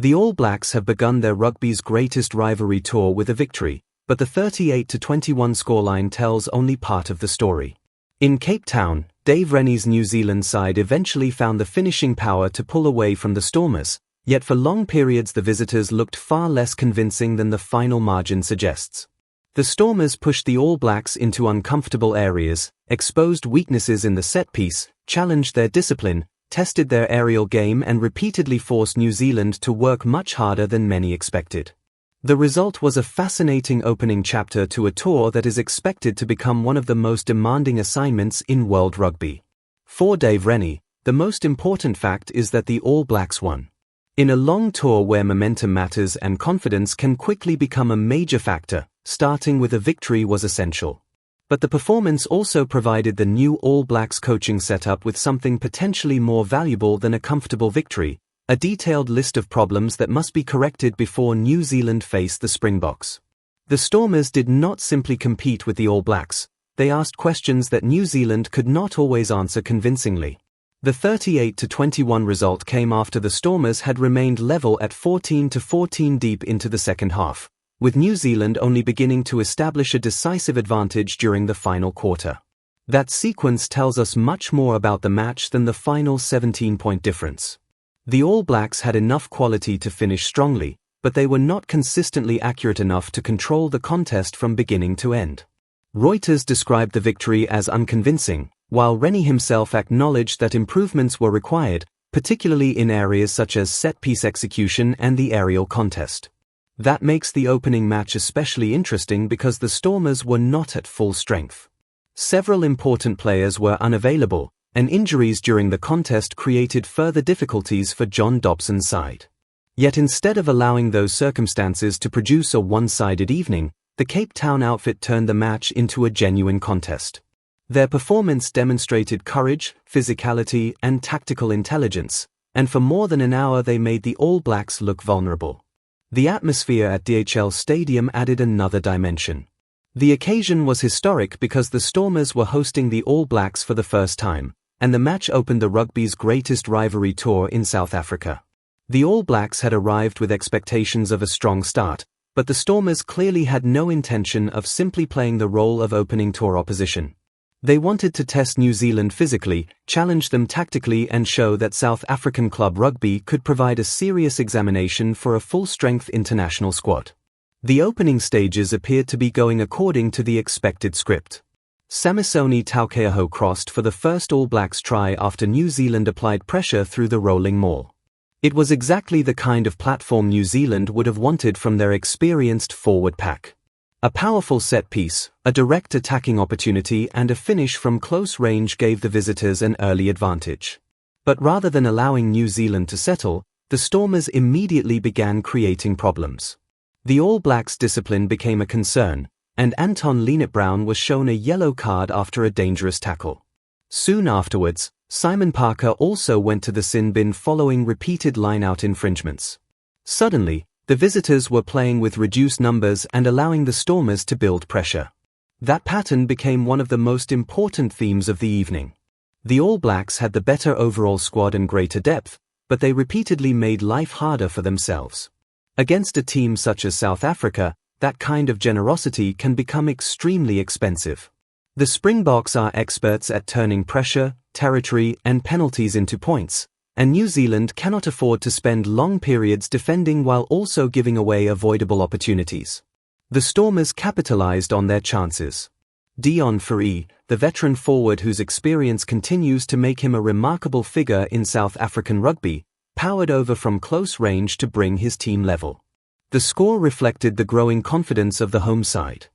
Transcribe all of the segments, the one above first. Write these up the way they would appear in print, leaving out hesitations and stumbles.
The All Blacks have begun their Rugby's Greatest Rivalry tour with a victory, but the 38-21 scoreline tells only part of the story. In Cape Town, Dave Rennie's New Zealand side eventually found the finishing power to pull away from the Stormers, yet for long periods the visitors looked far less convincing than the final margin suggests. The Stormers pushed the All Blacks into uncomfortable areas, exposed weaknesses in the set piece, challenged their discipline, tested their aerial game and repeatedly forced New Zealand to work much harder than many expected. The result was a fascinating opening chapter to a tour that is expected to become one of the most demanding assignments in world rugby. For Dave Rennie, the most important fact is that the All Blacks won. In a long tour where momentum matters and confidence can quickly become a major factor, starting with a victory was essential. But the performance also provided the new All Blacks coaching setup with something potentially more valuable than a comfortable victory: a detailed list of problems that must be corrected before New Zealand face the Springboks. The Stormers did not simply compete with the All Blacks, they asked questions that New Zealand could not always answer convincingly. The 38-21 result came after the Stormers had remained level at 14-14 deep into the second half, with New Zealand only beginning to establish a decisive advantage during the final quarter. That sequence tells us much more about the match than the final 17-point difference. The All Blacks had enough quality to finish strongly, but they were not consistently accurate enough to control the contest from beginning to end. Reuters described the victory as unconvincing, while Rennie himself acknowledged that improvements were required, particularly in areas such as set-piece execution and the aerial contest. That makes the opening match especially interesting because the Stormers were not at full strength. Several important players were unavailable, and injuries during the contest created further difficulties for John Dobson's side. Yet instead of allowing those circumstances to produce a one-sided evening, the Cape Town outfit turned the match into a genuine contest. Their performance demonstrated courage, physicality, and tactical intelligence, and for more than an hour they made the All Blacks look vulnerable. The atmosphere at DHL Stadium added another dimension. The occasion was historic because the Stormers were hosting the All Blacks for the first time, and the match opened the Rugby's Greatest Rivalry tour in South Africa. The All Blacks had arrived with expectations of a strong start, but the Stormers clearly had no intention of simply playing the role of opening tour opposition. They wanted to test New Zealand physically, challenge them tactically and show that South African club rugby could provide a serious examination for a full-strength international squad. The opening stages appeared to be going according to the expected script. Samisoni Taukei'aho crossed for the first All Blacks try after New Zealand applied pressure through the rolling maul. It was exactly the kind of platform New Zealand would have wanted from their experienced forward pack. A powerful set piece, a direct attacking opportunity and a finish from close range gave the visitors an early advantage. But rather than allowing New Zealand to settle, the Stormers immediately began creating problems. The All Blacks' discipline became a concern, and Anton Lienert-Brown was shown a yellow card after a dangerous tackle. Soon afterwards, Simon Parker also went to the sin bin following repeated line-out infringements. Suddenly, the visitors were playing with reduced numbers and allowing the Stormers to build pressure. That pattern became one of the most important themes of the evening. The All Blacks had the better overall squad and greater depth, but they repeatedly made life harder for themselves. Against a team such as South Africa, that kind of generosity can become extremely expensive. The Springboks are experts at turning pressure, territory, and penalties into points, and New Zealand cannot afford to spend long periods defending while also giving away avoidable opportunities. The Stormers capitalized on their chances. Deon Fourie, the veteran forward whose experience continues to make him a remarkable figure in South African rugby, powered over from close range to bring his team level. The score reflected the growing confidence of the home side.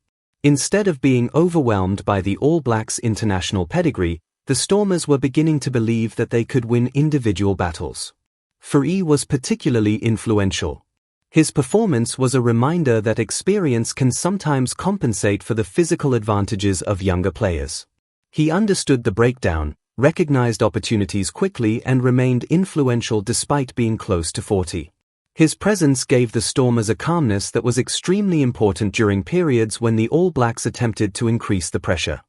Instead of being overwhelmed by the All Blacks' international pedigree, the Stormers were beginning to believe that they could win individual battles. Fourie was particularly influential. His performance was a reminder that experience can sometimes compensate for the physical advantages of younger players. He understood the breakdown, recognized opportunities quickly and remained influential despite being close to 40. His presence gave the Stormers a calmness that was extremely important during periods when the All Blacks attempted to increase the pressure.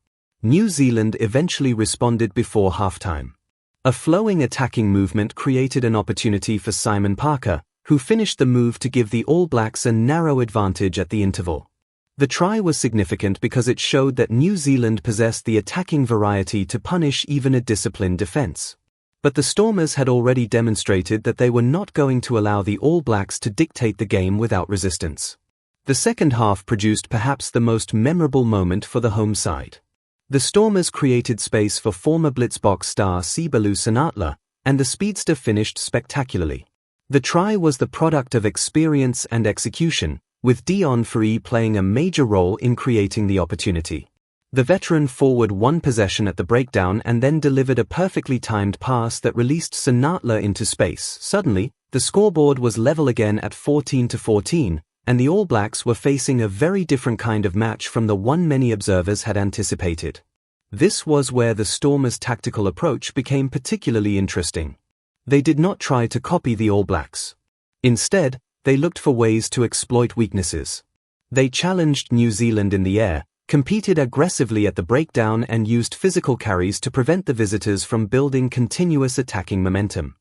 New Zealand eventually responded before halftime. A flowing attacking movement created an opportunity for Simon Parker, who finished the move to give the All Blacks a narrow advantage at the interval. The try was significant because it showed that New Zealand possessed the attacking variety to punish even a disciplined defence. But the Stormers had already demonstrated that they were not going to allow the All Blacks to dictate the game without resistance. The second half produced perhaps the most memorable moment for the home side. The Stormers created space for former Blitzboks star Sibelu Senatla, and the speedster finished spectacularly. The try was the product of experience and execution, with Dion Fourie playing a major role in creating the opportunity. The veteran forward won possession at the breakdown and then delivered a perfectly timed pass that released Senatla into space. Suddenly, the scoreboard was level again at 14-14, and the All Blacks were facing a very different kind of match from the one many observers had anticipated. This was where the Stormers' tactical approach became particularly interesting. They did not try to copy the All Blacks. Instead, they looked for ways to exploit weaknesses. They challenged New Zealand in the air, competed aggressively at the breakdown and used physical carries to prevent the visitors from building continuous attacking momentum.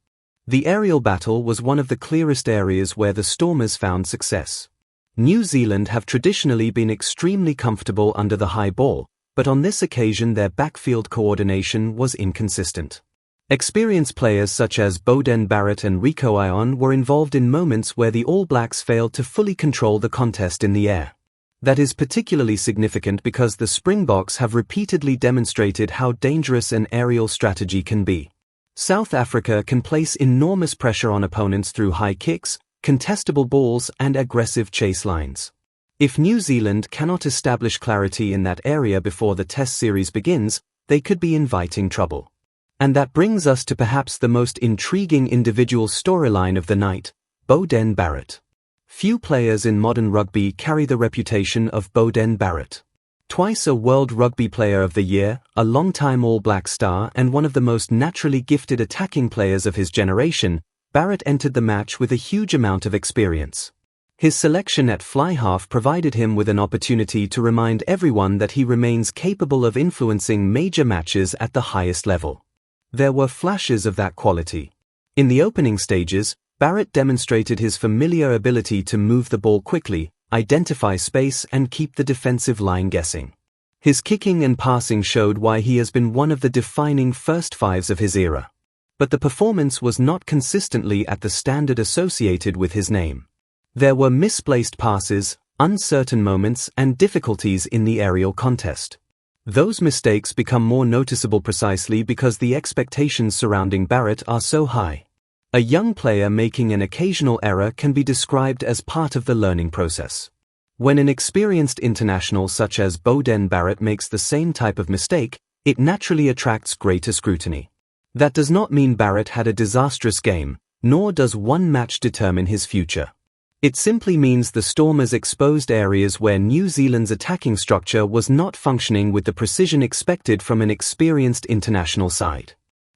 The aerial battle was one of the clearest areas where the Stormers found success. New Zealand have traditionally been extremely comfortable under the high ball, but on this occasion their backfield coordination was inconsistent. Experienced players such as Beauden Barrett and Rico Ion were involved in moments where the All Blacks failed to fully control the contest in the air. That is particularly significant because the Springboks have repeatedly demonstrated how dangerous an aerial strategy can be. South Africa can place enormous pressure on opponents through high kicks, contestable balls and aggressive chase lines. If New Zealand cannot establish clarity in that area before the Test series begins, they could be inviting trouble. And that brings us to perhaps the most intriguing individual storyline of the night, Beauden Barrett. Few players in modern rugby carry the reputation of Beauden Barrett. Twice a World Rugby Player of the Year, a long-time All Black star and one of the most naturally gifted attacking players of his generation, Barrett entered the match with a huge amount of experience. His selection at fly-half provided him with an opportunity to remind everyone that he remains capable of influencing major matches at the highest level. There were flashes of that quality. In the opening stages, Barrett demonstrated his familiar ability to move the ball quickly, identify space and keep the defensive line guessing. His kicking and passing showed why he has been one of the defining first fives of his era. But the performance was not consistently at the standard associated with his name. There were misplaced passes, uncertain moments and difficulties in the aerial contest. Those mistakes become more noticeable precisely because the expectations surrounding Barrett are so high. A young player making an occasional error can be described as part of the learning process. When an experienced international such as Beauden Barrett makes the same type of mistake, it naturally attracts greater scrutiny. That does not mean Barrett had a disastrous game, nor does one match determine his future. It simply means the Stormers exposed areas where New Zealand's attacking structure was not functioning with the precision expected from an experienced international side.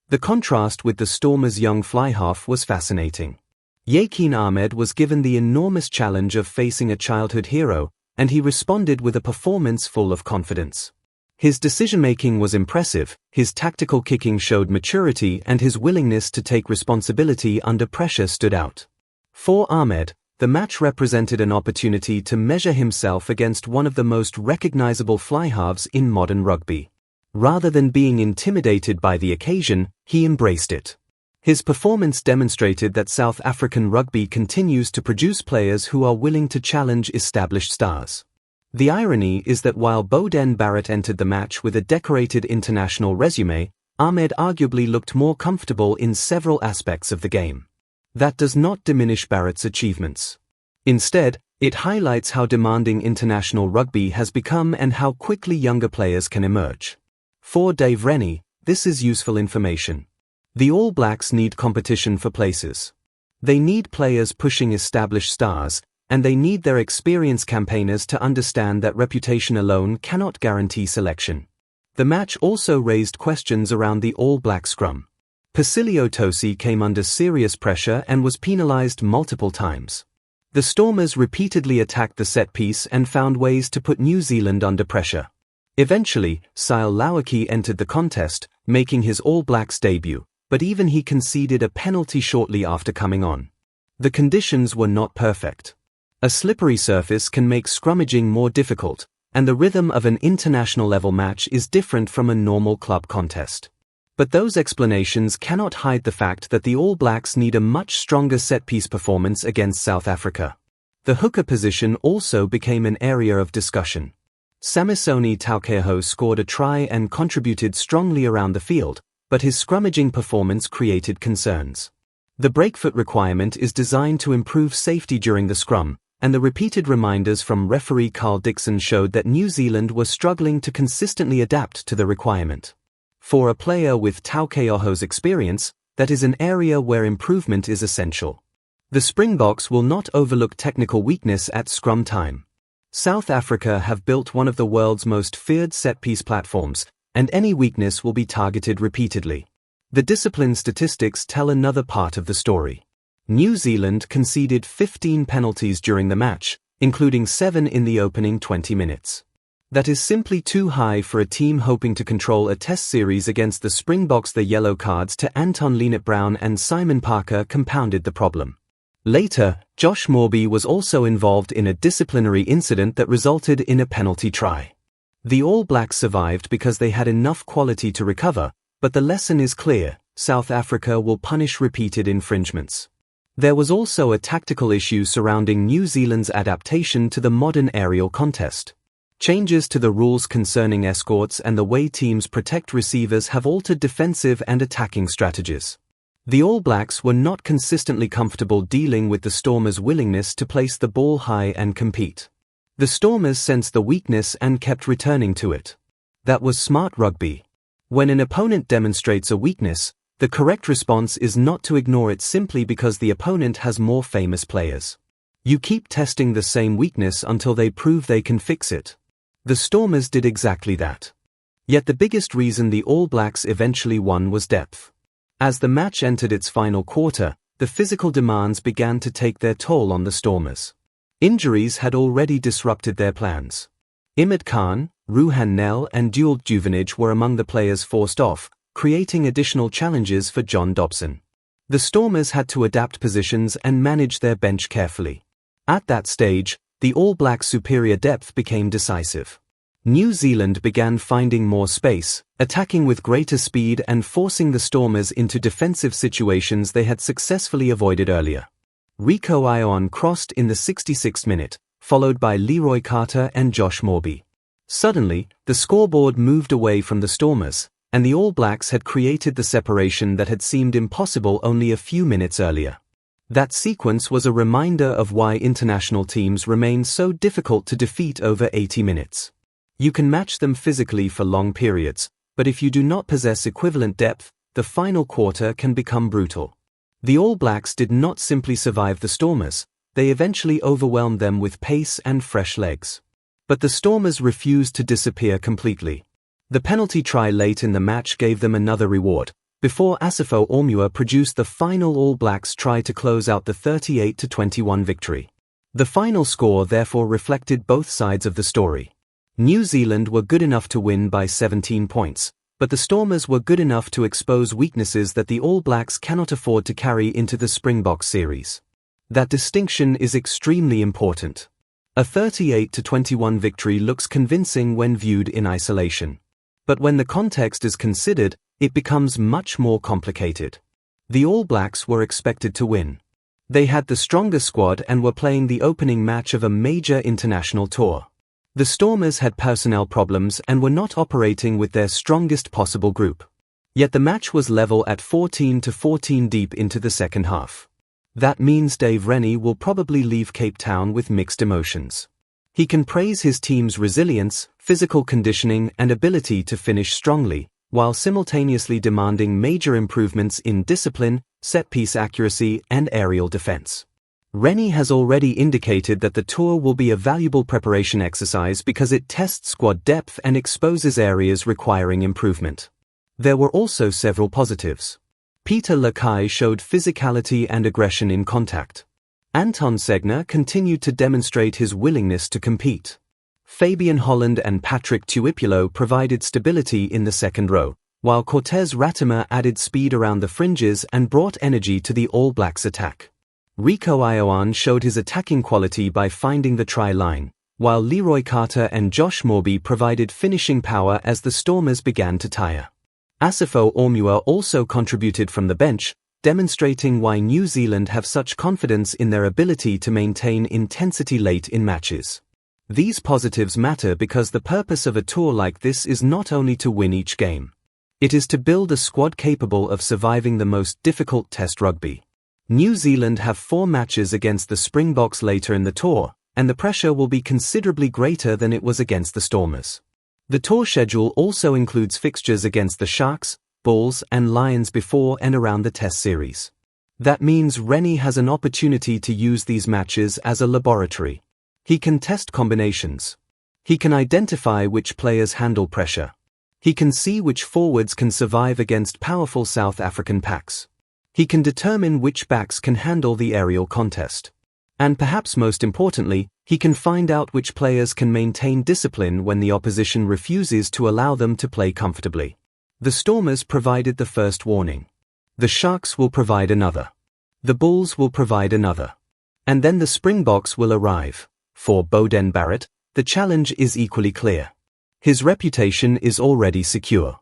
The contrast with the Stormers' young fly-half was fascinating. Yakin Ahmed was given the enormous challenge of facing a childhood hero, and he responded with a performance full of confidence. His decision-making was impressive, his tactical kicking showed maturity and his willingness to take responsibility under pressure stood out. For Ahmed, the match represented an opportunity to measure himself against one of the most recognizable fly-halves in modern rugby. Rather than being intimidated by the occasion, he embraced it. His performance demonstrated that South African rugby continues to produce players who are willing to challenge established stars. The irony is that while Beauden Barrett entered the match with a decorated international resume, Ahmed arguably looked more comfortable in several aspects of the game. That does not diminish Barrett's achievements. Instead, it highlights how demanding international rugby has become and how quickly younger players can emerge. For Dave Rennie, this is useful information. The All Blacks need competition for places. They need players pushing established stars, and they need their experienced campaigners to understand that reputation alone cannot guarantee selection. The match also raised questions around the All Black scrum. Pasilio Tosi came under serious pressure and was penalized multiple times. The Stormers repeatedly attacked the set piece and found ways to put New Zealand under pressure. Eventually, Sile Lawaki entered the contest, making his All Blacks debut, but even he conceded a penalty shortly after coming on. The conditions were not perfect. A slippery surface can make scrummaging more difficult, and the rhythm of an international level match is different from a normal club contest. But those explanations cannot hide the fact that the All Blacks need a much stronger set-piece performance against South Africa. The hooker position also became an area of discussion. Samisoni Taukei'aho scored a try and contributed strongly around the field, but his scrummaging performance created concerns. The breakfoot requirement is designed to improve safety during the scrum, and the repeated reminders from referee Carl Dixon showed that New Zealand were struggling to consistently adapt to the requirement. For a player with Taukei'aho's experience, that is an area where improvement is essential. The Springboks will not overlook technical weakness at scrum time. South Africa have built one of the world's most feared set-piece platforms, and any weakness will be targeted repeatedly. The discipline statistics tell another part of the story. New Zealand conceded 15 penalties during the match, including 7 in the opening 20 minutes. That is simply too high for a team hoping to control a test series against the Springboks. The yellow cards to Anton Lienert-Brown and Simon Parker compounded the problem. Later, Josh Morby was also involved in a disciplinary incident that resulted in a penalty try. The All Blacks survived because they had enough quality to recover, but the lesson is clear: South Africa will punish repeated infringements. There was also a tactical issue surrounding New Zealand's adaptation to the modern aerial contest. Changes to the rules concerning escorts and the way teams protect receivers have altered defensive and attacking strategies. The All Blacks were not consistently comfortable dealing with the Stormers' willingness to place the ball high and compete. The Stormers sensed the weakness and kept returning to it. That was smart rugby. When an opponent demonstrates a weakness, the correct response is not to ignore it simply because the opponent has more famous players. You keep testing the same weakness until they prove they can fix it. The Stormers did exactly that. Yet the biggest reason the All Blacks eventually won was depth. As the match entered its final quarter, the physical demands began to take their toll on the Stormers. Injuries had already disrupted their plans. Imad Khan, Ruhan Nel and Dewald Juvenage were among the players forced off, creating additional challenges for John Dobson. The Stormers had to adapt positions and manage their bench carefully. At that stage, the All Blacks' superior depth became decisive. New Zealand began finding more space, attacking with greater speed and forcing the Stormers into defensive situations they had successfully avoided earlier. Rico Ioane crossed in the 66th minute, followed by Leroy Carter and Josh Morby. Suddenly, the scoreboard moved away from the Stormers, and the All Blacks had created the separation that had seemed impossible only a few minutes earlier. That sequence was a reminder of why international teams remain so difficult to defeat over 80 minutes. You can match them physically for long periods, but if you do not possess equivalent depth, the final quarter can become brutal. The All Blacks did not simply survive the Stormers, they eventually overwhelmed them with pace and fresh legs. But the Stormers refused to disappear completely. The penalty try late in the match gave them another reward, before Asifo Ormua produced the final All Blacks try to close out the 38-21 victory. The final score therefore reflected both sides of the story. New Zealand were good enough to win by 17 points, but the Stormers were good enough to expose weaknesses that the All Blacks cannot afford to carry into the Springboks series. That distinction is extremely important. A 38-21 victory looks convincing when viewed in isolation. But when the context is considered, it becomes much more complicated. The All Blacks were expected to win. They had the stronger squad and were playing the opening match of a major international tour. The Stormers had personnel problems and were not operating with their strongest possible group. Yet the match was level at 14-14 deep into the second half. That means Dave Rennie will probably leave Cape Town with mixed emotions. He can praise his team's resilience, physical conditioning and ability to finish strongly, while simultaneously demanding major improvements in discipline, set-piece accuracy and aerial defense. Rennie has already indicated that the tour will be a valuable preparation exercise because it tests squad depth and exposes areas requiring improvement. There were also several positives. Peter Lakai showed physicality and aggression in contact. Anton Segner continued to demonstrate his willingness to compete. Fabian Holland and Patrick Tuipulo provided stability in the second row, while Cortez Ratimer added speed around the fringes and brought energy to the All Blacks attack. Rico Ioane showed his attacking quality by finding the try line, while Leroy Carter and Josh Morby provided finishing power as the Stormers began to tire. Asifo Ormua also contributed from the bench, demonstrating why New Zealand have such confidence in their ability to maintain intensity late in matches. These positives matter because the purpose of a tour like this is not only to win each game. It is to build a squad capable of surviving the most difficult Test rugby. New Zealand have 4 matches against the Springboks later in the tour, and the pressure will be considerably greater than it was against the Stormers. The tour schedule also includes fixtures against the Sharks, Bulls and Lions before and around the Test series. That means Rennie has an opportunity to use these matches as a laboratory. He can test combinations. He can identify which players handle pressure. He can see which forwards can survive against powerful South African packs. He can determine which backs can handle the aerial contest. And perhaps most importantly, he can find out which players can maintain discipline when the opposition refuses to allow them to play comfortably. The Stormers provided the first warning. The Sharks will provide another. The Bulls will provide another. And then the Springboks will arrive. For Beauden Barrett, the challenge is equally clear. His reputation is already secure.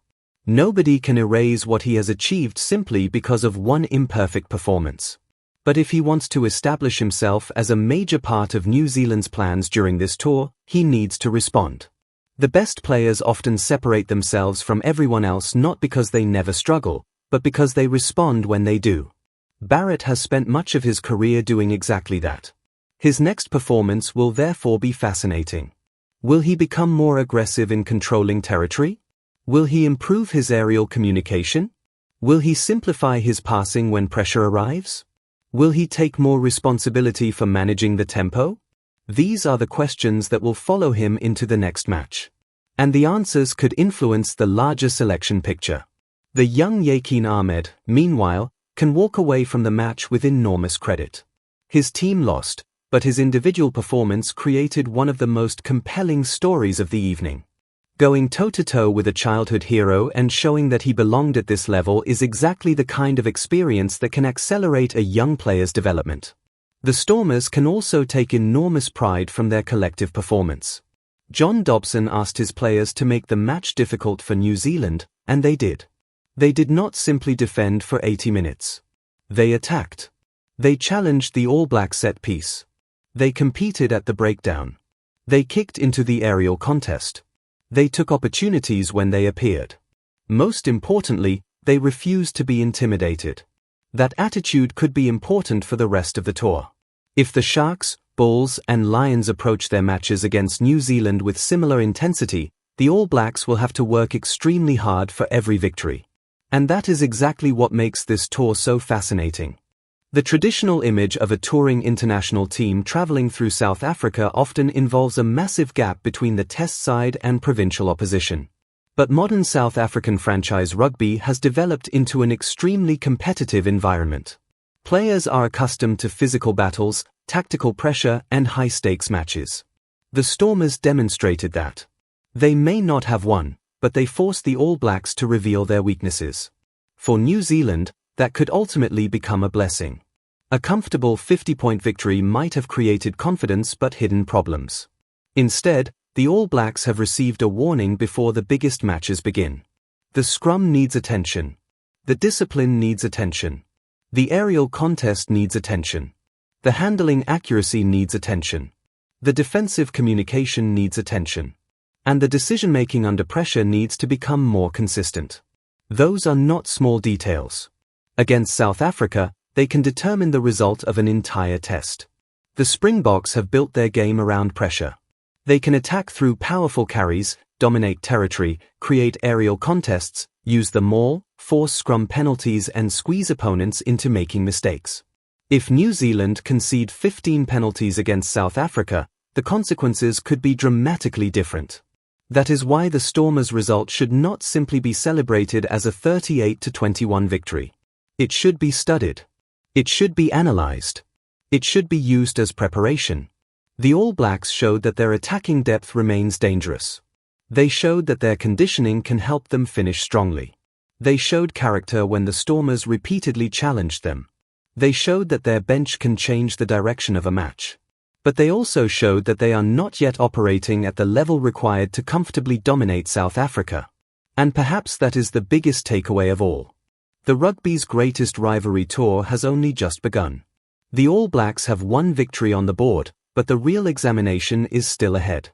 Nobody can erase what he has achieved simply because of one imperfect performance. But if he wants to establish himself as a major part of New Zealand's plans during this tour, he needs to respond. The best players often separate themselves from everyone else not because they never struggle, but because they respond when they do. Barrett has spent much of his career doing exactly that. His next performance will therefore be fascinating. Will he become more aggressive in controlling territory? Will he improve his aerial communication? Will he simplify his passing when pressure arrives? Will he take more responsibility for managing the tempo? These are the questions that will follow him into the next match. And the answers could influence the larger selection picture. The young Yakin Ahmed, meanwhile, can walk away from the match with enormous credit. His team lost, but his individual performance created one of the most compelling stories of the evening. Going toe-to-toe with a childhood hero and showing that he belonged at this level is exactly the kind of experience that can accelerate a young player's development. The Stormers can also take enormous pride from their collective performance. John Dobson asked his players to make the match difficult for New Zealand, and they did. They did not simply defend for 80 minutes. They attacked. They challenged the All Black set piece. They competed at the breakdown. They kicked into the aerial contest. They took opportunities when they appeared. Most importantly, they refused to be intimidated. That attitude could be important for the rest of the tour. If the Sharks, Bulls and Lions approach their matches against New Zealand with similar intensity, the All Blacks will have to work extremely hard for every victory. And that is exactly what makes this tour so fascinating. The traditional image of a touring international team traveling through South Africa often involves a massive gap between the Test side and provincial opposition. But modern South African franchise rugby has developed into an extremely competitive environment. Players are accustomed to physical battles, tactical pressure and high-stakes matches. The Stormers demonstrated that. They may not have won, but they forced the All Blacks to reveal their weaknesses. For New Zealand, that could ultimately become a blessing. A comfortable 50-point victory might have created confidence but hidden problems. Instead, the All Blacks have received a warning before the biggest matches begin. The scrum needs attention. The discipline needs attention. The aerial contest needs attention. The handling accuracy needs attention. The defensive communication needs attention. And the decision-making under pressure needs to become more consistent. Those are not small details. Against South Africa, they can determine the result of an entire test. The Springboks have built their game around pressure. They can attack through powerful carries, dominate territory, create aerial contests, use the maul, force scrum penalties and squeeze opponents into making mistakes. If New Zealand concede 15 penalties against South Africa, the consequences could be dramatically different. That is why the Stormers' result should not simply be celebrated as a 38-21 victory. It should be studied. It should be analyzed. It should be used as preparation. The All Blacks showed that their attacking depth remains dangerous. They showed that their conditioning can help them finish strongly. They showed character when the Stormers repeatedly challenged them. They showed that their bench can change the direction of a match. But they also showed that they are not yet operating at the level required to comfortably dominate South Africa. And perhaps that is the biggest takeaway of all. The Rugby's Greatest Rivalry tour has only just begun. The All Blacks have one victory on the board, but the real examination is still ahead.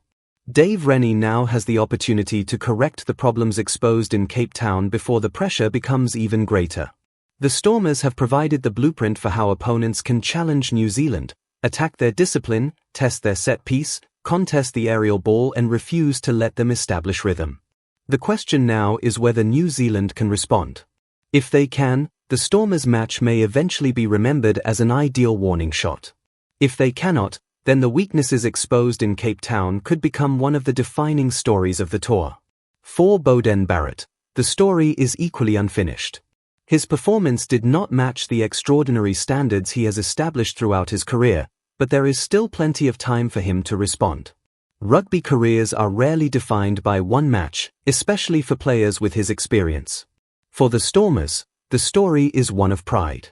Dave Rennie now has the opportunity to correct the problems exposed in Cape Town before the pressure becomes even greater. The Stormers have provided the blueprint for how opponents can challenge New Zealand, attack their discipline, test their set piece, contest the aerial ball and refuse to let them establish rhythm. The question now is whether New Zealand can respond. If they can, the Stormers' match may eventually be remembered as an ideal warning shot. If they cannot, then the weaknesses exposed in Cape Town could become one of the defining stories of the tour. For Beauden Barrett, the story is equally unfinished. His performance did not match the extraordinary standards he has established throughout his career, but there is still plenty of time for him to respond. Rugby careers are rarely defined by one match, especially for players with his experience. For the Stormers, the story is one of pride.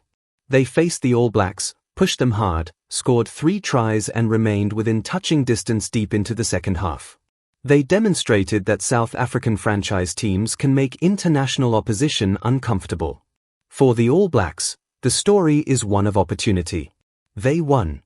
They faced the All Blacks, pushed them hard, scored 3 tries and remained within touching distance deep into the second half. They demonstrated that South African franchise teams can make international opposition uncomfortable. For the All Blacks, the story is one of opportunity. They won.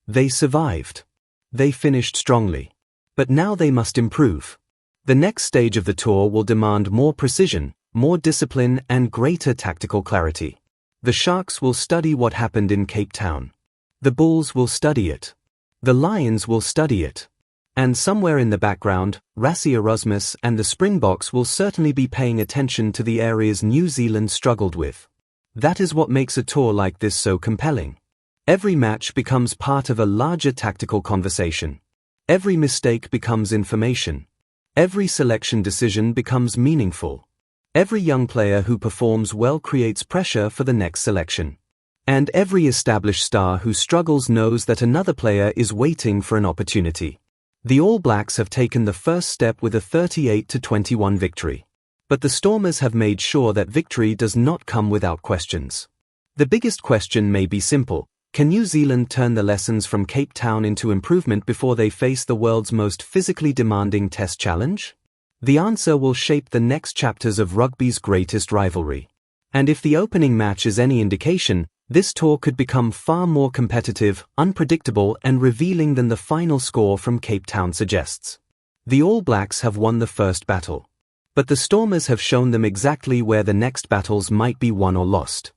They survived. They finished strongly. But now they must improve. The next stage of the tour will demand more precision, more discipline and greater tactical clarity. The Sharks will study what happened in Cape Town. The Bulls will study it. The Lions will study it. And somewhere in the background, Rassie Erasmus and the Springboks will certainly be paying attention to the areas New Zealand struggled with. That is what makes a tour like this so compelling. Every match becomes part of a larger tactical conversation. Every mistake becomes information. Every selection decision becomes meaningful. Every young player who performs well creates pressure for the next selection. And every established star who struggles knows that another player is waiting for an opportunity. The All Blacks have taken the first step with a 38-21 victory. But the Stormers have made sure that victory does not come without questions. The biggest question may be simple. Can New Zealand turn the lessons from Cape Town into improvement before they face the world's most physically demanding test challenge? The answer will shape the next chapters of rugby's greatest rivalry. And if the opening match is any indication, this tour could become far more competitive, unpredictable and revealing than the final score from Cape Town suggests. The All Blacks have won the first battle. But the Stormers have shown them exactly where the next battles might be won or lost.